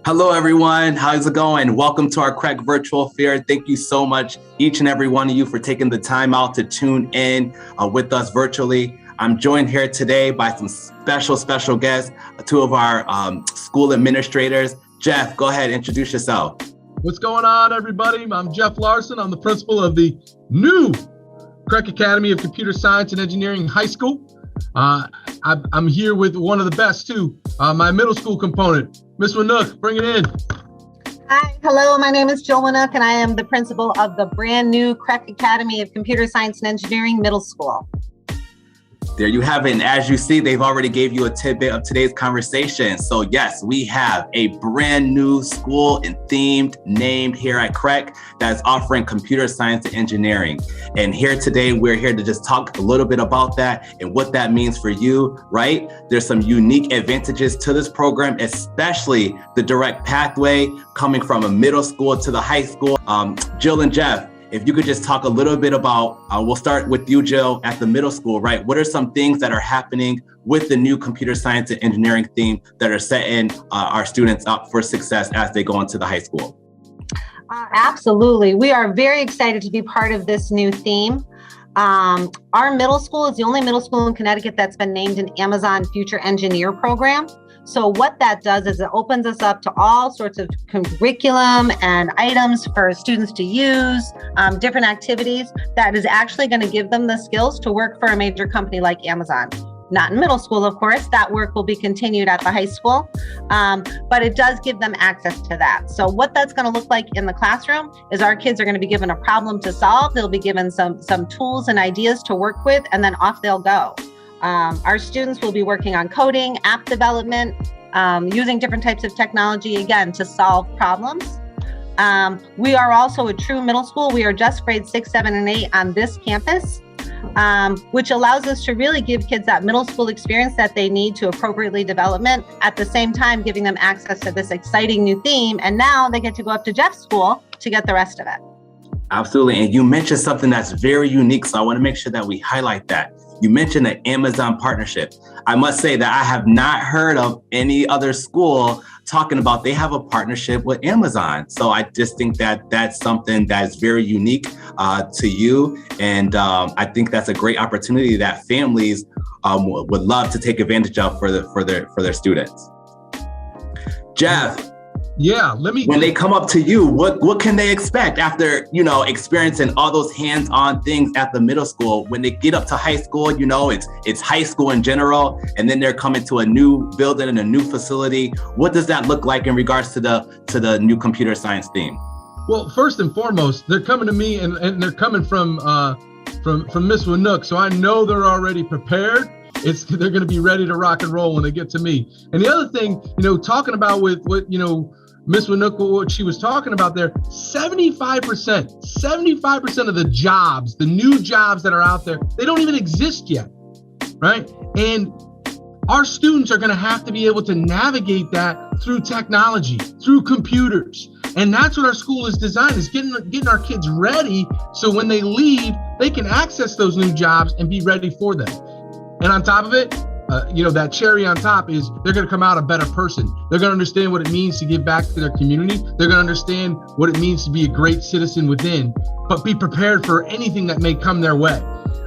Hello, everyone. How's it going? Welcome to our Craig Virtual Fair. Thank you so much, each and every one of you, for taking the time out to tune in with us virtually. I'm joined here today by some special guests, two of our school administrators. Jeff, go ahead, introduce yourself. What's going on, everybody? I'm Jeff Larson. I'm the principal of the new Craig Academy of Computer Science and Engineering High School. I'm here with one of the best, too, my middle school component. Miss Winook, bring it in. Hi, hello, my name is Jill Winook, and I am the principal of the brand new Craig Academy of Computer Science and Engineering Middle School. There you have it. And as you see, they've already gave you a tidbit of today's conversation. So yes, we have a brand new school and themed named here at Craig that's offering computer science and engineering. And here today, we're here to just talk a little bit about that and what that means for you, right? There's some unique advantages to this program, especially the direct pathway coming from a middle school to the high school. Jill and Jeff, if you could just talk a little bit about, we'll start with you, Jill, at the middle school, right? What are some things that are happening with the new computer science and engineering theme that are setting our students up for success as they go into the high school? Absolutely. We are very excited to be part of this new theme. Our middle school is the only middle school in Connecticut that's been named an Amazon Future Engineer program. So what that does is it opens us up to all sorts of curriculum and items for students to use, different activities that is actually going to give them the skills to work for a major company like Amazon. Not in middle school, of course, that work will be continued at the high school, but it does give them access to that. So what that's going to look like in the classroom is our kids are going to be given a problem to solve. They'll be given some tools and ideas to work with, and then off they'll go. Our students will be working on coding, app development, using different types of technology, again, to solve problems. We are also a true middle school. We are just grades 6, 7, and 8 on this campus, which allows us to really give kids that middle school experience that they need to appropriately development, at the same time giving them access to this exciting new theme. And now they get to go up to Jeff's school to get the rest of it. Absolutely. And you mentioned something that's very unique, so I want to make sure that we highlight that. You mentioned an Amazon partnership. I must say that I have not heard of any other school talking about they have a partnership with Amazon. So I just think that that's something that's very unique to you. And I think that's a great opportunity that families would love to take advantage of for their students. Jeff. Yeah, when they come up to you, what can they expect after, experiencing all those hands-on things at the middle school? When they get up to high school, it's high school in general, and then they're coming to a new building and a new facility. What does that look like in regards to the new computer science theme? Well, first and foremost, they're coming to me and they're coming from Miss Winook, so I know they're already prepared. They're going to be ready to rock and roll when they get to me. And the other thing, talking about with what, Miss Winook, what she was talking about there, 75% of the jobs, the new jobs that are out there, they don't even exist yet, right? And our students are going to have to be able to navigate that through technology, through computers. And that's what our school is designed, is getting our kids ready so when they leave, they can access those new jobs and be ready for them. And on top of it, that cherry on top is they're going to come out a better person. They're going to understand what it means to give back to their community. They're going to understand what it means to be a great citizen within, but be prepared for anything that may come their way.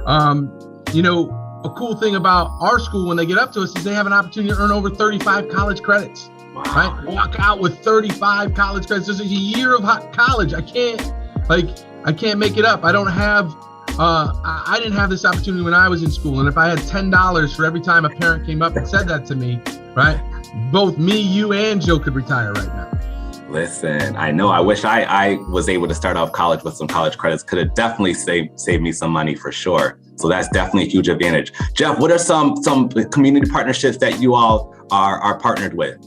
A cool thing about our school when they get up to us is they have an opportunity to earn over 35 college credits. Wow. Right? Walk out with 35 college credits. This is a year of college. I can't make it up. I don't have. I didn't have this opportunity when I was in school. And if I had $10 for every time a parent came up and said that to me, right, both me, you, and Joe could retire right now. Listen, I know. I wish I was able to start off college with some college credits. Could have definitely saved me some money for sure. So that's definitely a huge advantage. Jeff, what are some community partnerships that you all are partnered with?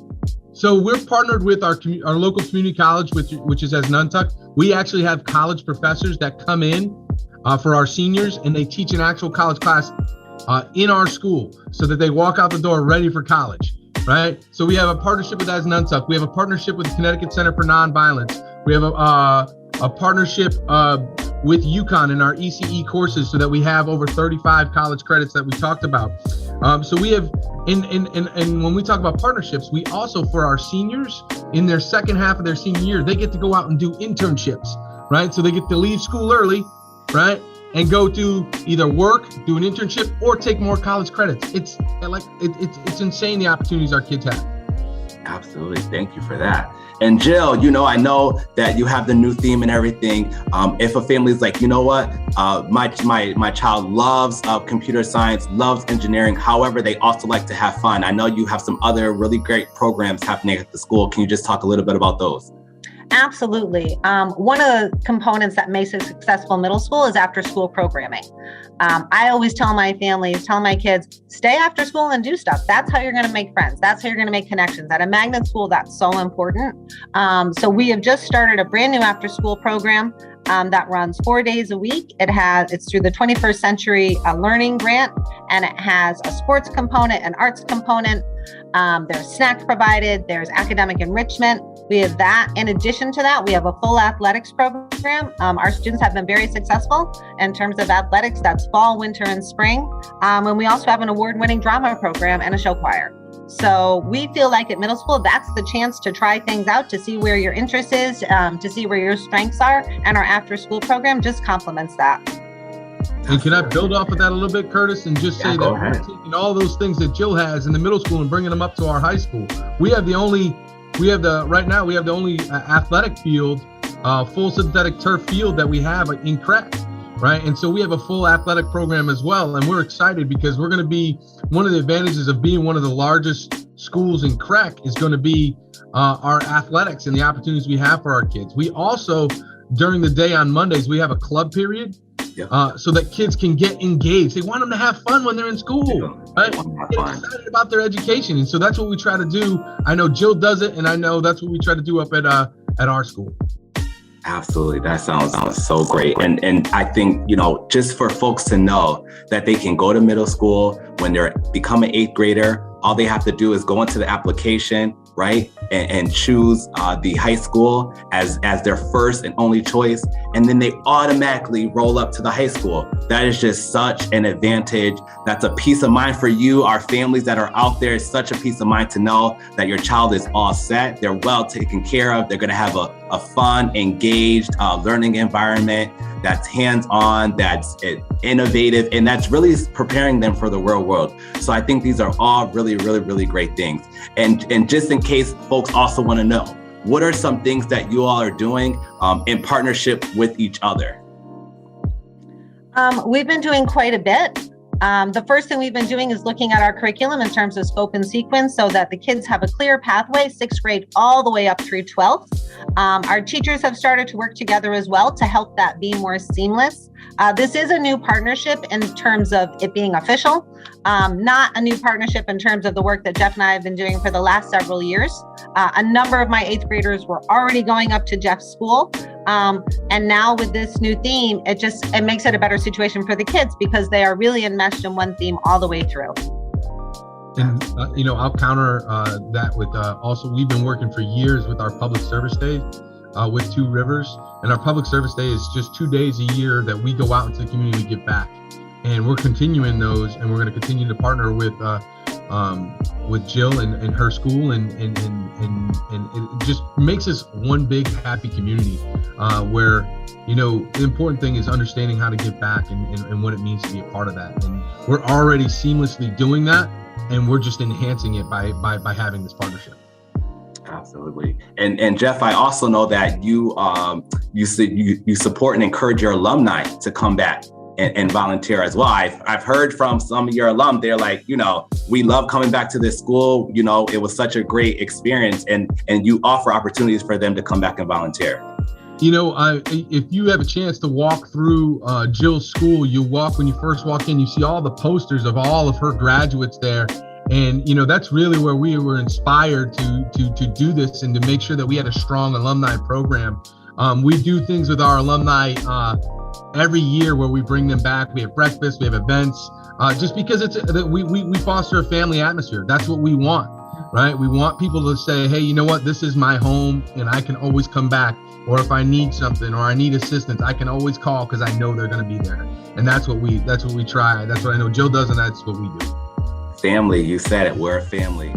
So we're partnered with our local community college, which is as Nantucket. We actually have college professors that come in for our seniors, and they teach an actual college class in our school so that they walk out the door ready for college, right? So we have a partnership with Nantucket. We have a partnership with the Connecticut Center for Nonviolence. We have a partnership with UConn in our ECE courses so that we have over 35 college credits that we talked about. So we have, and when we talk about partnerships, we also, for our seniors in their second half of their senior year, they get to go out and do internships, right? So they get to leave school early, right? And go to either work, do an internship, or take more college credits. It's insane the opportunities our kids have. Absolutely. Thank you for that. And Jill, I know that you have the new theme and everything. If a family's like, you know what, my child loves computer science, loves engineering. However, they also like to have fun. I know you have some other really great programs happening at the school. Can you just talk a little bit about those? Absolutely. One of the components that makes a successful middle school is after school programming. I always tell my families, tell my kids, stay after school and do stuff. That's how you're going to make friends. That's how you're going to make connections. At a magnet school, that's so important. So we have just started a brand new after school program that runs 4 days a week. It's through the 21st Century Learning Grant, and it has a sports component, an arts component. There's snacks provided. There's academic enrichment. We have that. In addition to that, we have a full athletics program. Our students have been very successful in terms of athletics. That's fall, winter, and spring. And we also have an award-winning drama program and a show choir. So we feel like at middle school, that's the chance to try things out, to see where your interest is, to see where your strengths are. And our after-school program just complements that. And can I build off of that a little bit, Curtis, and just say that we're taking all those things that Jill has in the middle school and bringing them up to our high school. We have the only athletic field, full synthetic turf field that we have in CREC, right? And so we have a full athletic program as well. And we're excited because we're going to be, one of the advantages of being one of the largest schools in CREC is going to be our athletics and the opportunities we have for our kids. We also, during the day on Mondays, we have a club period. So that kids can get engaged. They want them to have fun when they're in school, right? Get excited about their education. And so that's what we try to do. I know Jill does it, and I know that's what we try to do up at our school. Absolutely. That sounds so great. And I think, just for folks to know that they can go to middle school when they're become an 8th grader, all they have to do is go into the application, right? And choose the high school as their first and only choice. And then they automatically roll up to the high school. That is just such an advantage. That's a peace of mind for you. Our families that are out there, it's such a peace of mind to know that your child is all set. They're well taken care of. They're going to have a fun, engaged learning environment that's hands-on, that's innovative, and that's really preparing them for the real world. So I think these are all really, really, really great things. And just in case folks also want to know, what are some things that you all are doing in partnership with each other? We've been doing quite a bit. The first thing we've been doing is looking at our curriculum in terms of scope and sequence so that the kids have a clear pathway, 6th grade all the way up through 12th. Our teachers have started to work together as well to help that be more seamless. This is a new partnership in terms of it being official, not a new partnership in terms of the work that Jeff and I have been doing for the last several years. A number of my 8th graders were already going up to Jeff's school. And now with this new theme, it makes it a better situation for the kids because they are really enmeshed in one theme all the way through. And, I'll counter that with also, we've been working for years with our public service day with Two Rivers. And our public service day is just 2 days a year that we go out into the community and give back. And we're continuing those, and we're going to continue to partner with Jill and her school, and it just makes us one big happy community where, the important thing is understanding how to give back and what it means to be a part of that. And we're already seamlessly doing that, and we're just enhancing it by having this partnership. Absolutely. And Jeff, I also know that you support and encourage your alumni to come back and volunteer as well. I've heard from some of your alum, they're like, we love coming back to this school. It was such a great experience, and you offer opportunities for them to come back and volunteer. If you have a chance to walk through Jill's school, when you first walk in, you see all the posters of all of her graduates there. And, that's really where we were inspired to do this and to make sure that we had a strong alumni program. We do things with our alumni every year where we bring them back. We have breakfast, we have events, just because we foster a family atmosphere. That's what we want, right? We want people to say, hey, you know what? This is my home and I can always come back. Or if I need something or I need assistance, I can always call because I know they're going to be there. And that's what we try. That's what I know Jill does, and that's what we do. Family, you said it, we're a family.